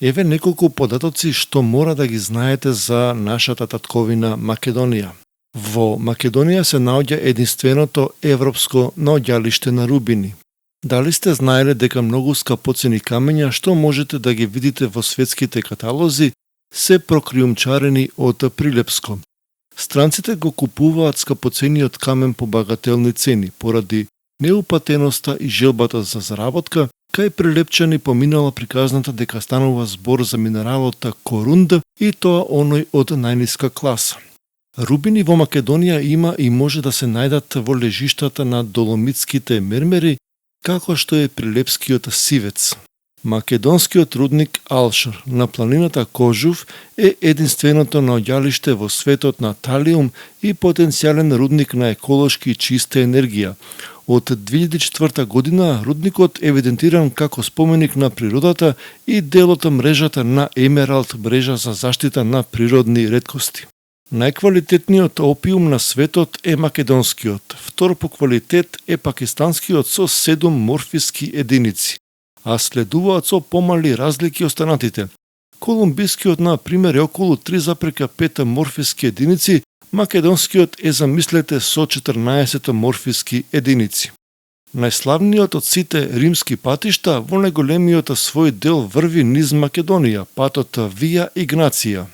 Еве неколку податоци што мора да ги знаете за нашата татковина Македонија. Во Македонија се наоѓа единственото европско наоѓалиште на рубини. Дали сте знаеле дека многу скапоцени камења што можете да ги видите во светските каталози се прокриумчарени од Прилепско? Странците го купуваат скапоцениот камен по багателни цени поради неупатеноста и желбата за заработка, кај прилепчани поминала приказната дека станува збор за минералот корунда и тоа оној од најниска класа. Рубини во Македонија има и може да се најдат во лежиштата на доломитските мермери, како што е прилепскиот сивец. Македонскиот рудник Алшар на планината Кожув е единственото наоѓалиште во светот на талиум и потенцијален рудник на еколошки и чиста енергија. Од 2004 година рудникот е евидентиран како споменик на природата и дел од мрежата на Емералд, мрежа за заштита на природни реткости. Најквалитетниот опиум на светот е македонскиот, втор по квалитет е пакистанскиот со 7 морфиски единици, а следуваат со помали разлики останатите. Колумбискиот, на пример, е околу 3,5 морфиски единици, македонскиот е, замислете, со 14 морфиски единици. Најславниот од сите римски патишта во најголемиот свој дел врви низ Македонија, патот Вија Игнација.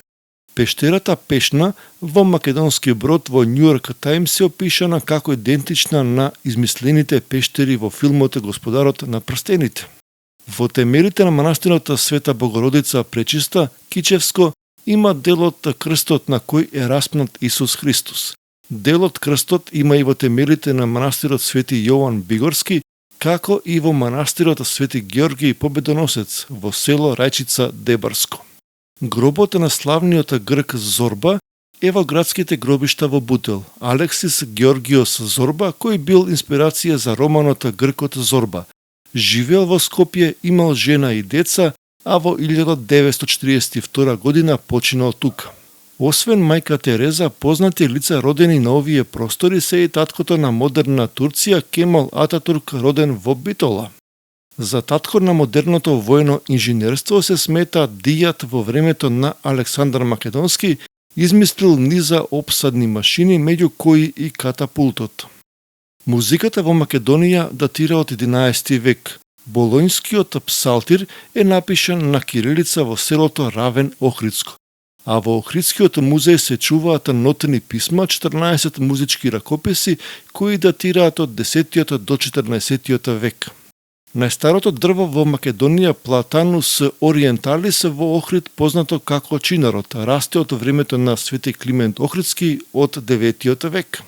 Пештерата Пешна во македонски брод во Њујорк Тајмс се опишана како идентична на измислените пештери во филмот Господарот на прстените. Во темелите на манастирот Света Богородица Пречиста, Кичевско, има делот крстот на кој е распнат Исус Христос. Делот крстот има и во темелите на манастирот Свети Јован Бигорски, како и во манастирот Свети Георгиј Победоносец во село Рајчица Дебарско. Гробот на славниот грк Зорба е во градските гробишта во Бутел. Алексис Георгиос Зорба, кој бил инспирација за романот Гркот Зорба. Живеел во Скопје, имал жена и деца, а во 1942 година починал тука. Освен мајка Тереза, познати лица родени на овие простори се и таткото на модерна Турција Кемал Ататурк, роден во Битола. За татко на модерното воено инженерство се смета Дијат во времето на Александар Македонски, измислил низа опсадни машини, меѓу кои и катапултот. Музиката во Македонија датира од 11 век. Болонјскиот псалтир е напишан на кирилица во селото Равен Охридско, а во Охридскиот музеј се чуваат нотни писма, 14 музички ракописи кои датираат од 10 до 14 век. Најстарото дрво во Македонија, Платанус ориенталис во Охрид, познато како чинарот, расте од времето на Свети Климент Охридски од 9 век.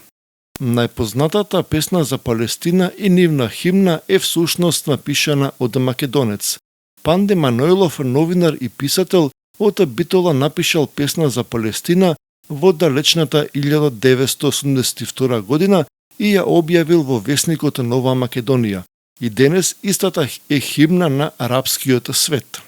Најпознатата песна за Палестина и нивна химна е всушност напишана од македонец. Панде Манойлов, новинар и писател, од Битола напишал песна за Палестина во далечната 1982 година и ја објавил во весникот Нова Македонија. И денес истата е химна на арапскиот свет.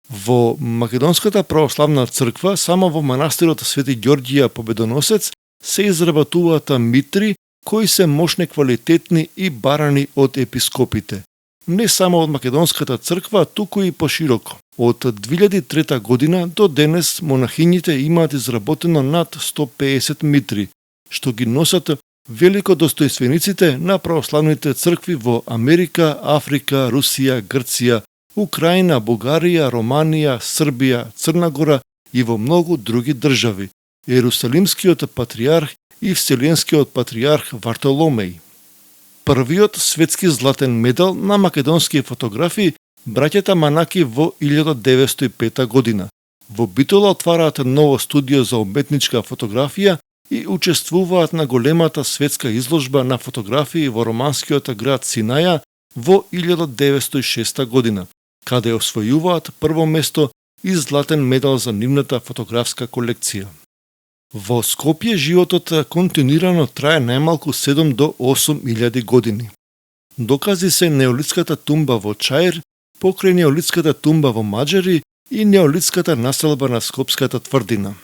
Во Македонската православна црква, само во манастирот Свети Ѓорѓија Победоносец, се изработуваат митри кои се мощни, квалитетни и барани од епископите. Не само од Македонската црква, туку и пошироко. Од 2003 година до денес монахињите имаат изработено над 150 митри, што ги носат великодостојствениците на православните цркви во Америка, Африка, Русија, Грција, Украина, Бугарија, Романија, Србија, Црна Гора и во многу други држави. Ерусалимскиот патриарх и Вселенскиот патриарх Вартоломеј. Првиот светски златен медал на македонски фотографии браќата Манаки во 1905 година. Во Битола отвараат ново студио за уметничка фотографија и учествуваат на големата светска изложба на фотографии во романскиот град Синаја во 1906 година, каде освојуваат прво место и златен медал за нивната фотографска колекција. Во Скопје животот континуирано трае најмалку 7 до 8.000 години. Докази се неолитската тумба во Чаир, покрај неолитската тумба во Маџари и неолитската населба на Скопската тврдина.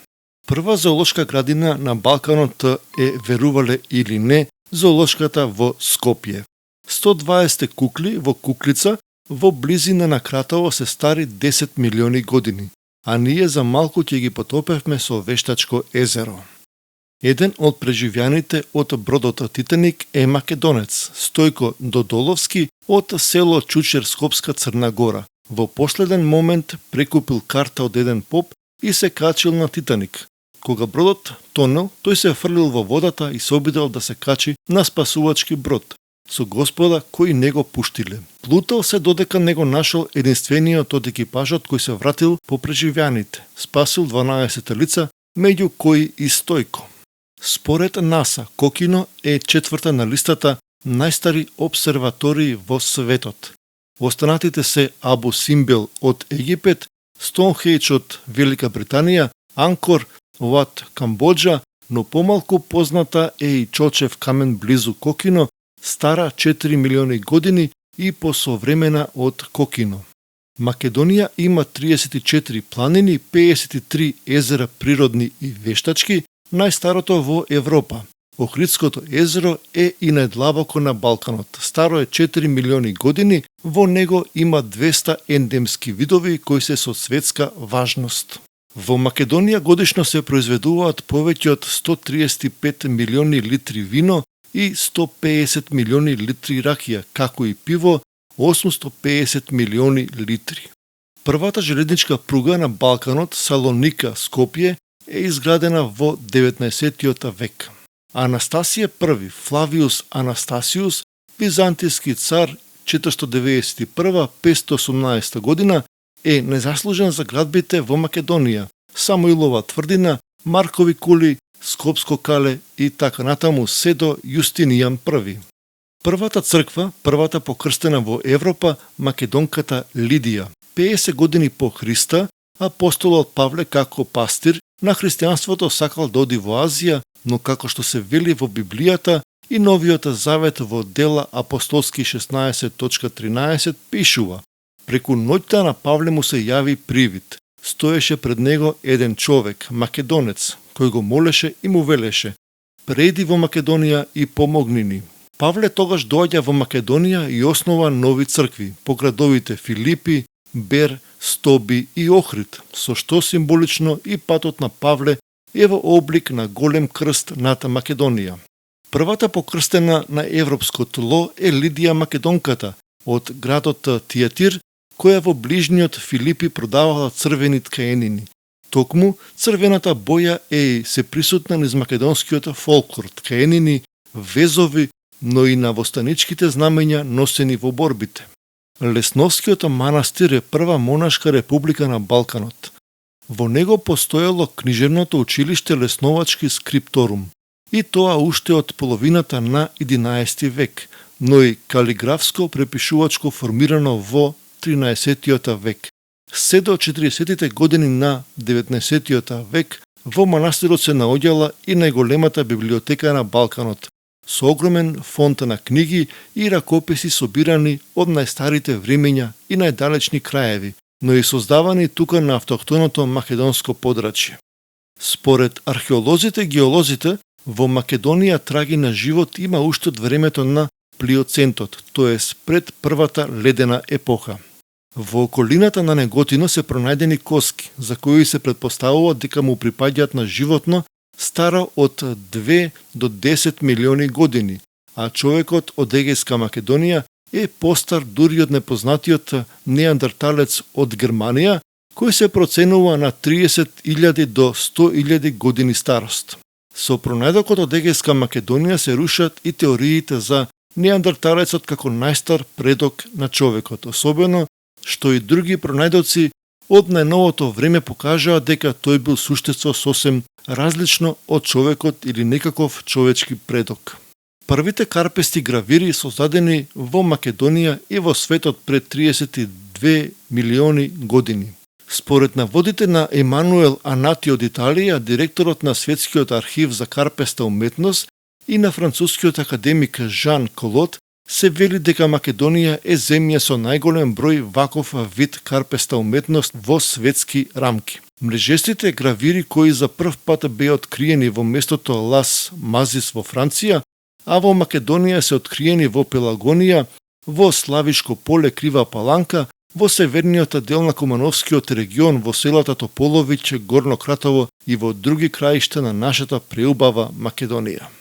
Прва зоолошка градина на Балканот е, верувале или не, зоолошката во Скопје. 120 кукли во куклица во близина на Кратово се стари 10 милиони години, а ние за малку ќе ги потопевме со вештачко езеро. Еден од преживјаните од бродот Титаник е македонец, Стојко Додоловски од село Чучер, Скопска, Црна Гора. Во последен момент прекупил карта од еден поп и се качил на Титаник. Кога бродот тонел, тој се фрлил во водата и се обидел да се качи на спасувачки брод, со господа кои не го пуштиле. Плутал се додека не го нашол единствениот од екипажот кој се вратил по преживјаните. Спасил 12 лица, меѓу кои и Стојко. Според НАСА, Кокино е четврта на листата најстари обсерватории во светот. Останатите се Абу Симбел од Египет, Стоунхендж од Велика Британија, Анкор од Камбоџа, но помалку позната е и Чочев камен близу Кокино, стара 4 милиони години и посовремена од Кокино. Македонија има 34 планини, 53 езера природни и вештачки, најстарото во Европа. Охридското езеро е и најдлабоко на Балканот. Старо е 4 милиони години, во него има 200 ендемски видови кои се со светска важност. Во Македонија годишно се произведуваат повеќе од 135 милиони литри вино и 150 милиони литри ракија, како и пиво 850 милиони литри. Првата железничка пруга на Балканот, Салоника Скопје, е изградена во 19. век. Анастасије I, Флавиус Анастасиус, византијски цар 491-518 година, е незаслужен за градбите во Македонија, Самуилова тврдина, Маркови кули, Скопско кале и така натаму се до Јустинијан I. Првата црква, првата покрстена во Европа, македонката Лидија. 50 години по Христа, апостолот Павле како пастир на христијанството сакал да оди во Азија, но како што се вели во Библијата и Новиот Завет во Дела апостолски 16.13 пишува: преку ноќта на Павле му се јави привид. Стоеше пред него еден човек, македонец, кој го молеше и му велеше: преди во Македонија и помогни ни. Павле тогаш доаѓа во Македонија и основа нови цркви по градовите Филипи, Бер, Стоби и Охрид, со што символично и патот на Павле е во облик на голем крст над Македонија. Првата покрстена на европско тло е Лидија Македонката од градот Тиатир, која во ближниот Филипи продавала црвени ткаенини. Токму, црвената боја е и се присутна низ македонскиот фолклор, ткаенини, везови, но и на востаничките знамења носени во борбите. Лесновскиот манастир е прва монашка република на Балканот. Во него постоело книжевното училиште Лесновачки скрипторум, и тоа уште од половината на 11 век, но и калиграфско препишувачко формирано во 13 век. Се до 40-тите години на 19 век во манастирот се наоѓала и најголемата библиотека на Балканот, со огромен фонд на книги и ракописи собирани од најстарите времења и најдалечни краеви, но и создавани тука на автохтоното македонско подрачје. Според археолозите и геолозите, во Македонија траги на живот има уште од времето на Плиоцентот, тоест пред првата ледена епоха. Во околината на Неготино се пронајдени коски, за кои се претпоставува дека му припаѓаат на животно старо од 2 до 10 милиони години, а човекот од Егејска Македонија е постар дури од непознатиот неандерталец од Германија, кој се проценува на 30.000 до 100.000 години старост. Со пронајдокот од Егејска Македонија се рушат и теориите за неандерталецот како најстар предок на човекот, особено што и други пронајдоци од најновото време покажаат дека тој бил суштество сосем различно од човекот или некаков човечки предок. Првите карпести гравири создадени во Македонија и во светот пред 32 милиони години. Според наводите на Емануел Анати од Италија, директорот на Светскиот архив за карпеста уметност, и на францускиот академик Жан Колот, се вели дека Македонија е земја со најголем број ваков вид карпеста уметност во светски рамки. Мрежестите гравири кои за прв пат беа откриени во местото Лас Мазис во Франција, а во Македонија се откриени во Пелагонија, во Славишко поле Крива Паланка, во северниот дел на Кумановскиот регион, во селата Тополовиќе, Горно Кратово и во други краишта на нашата преубава Македонија.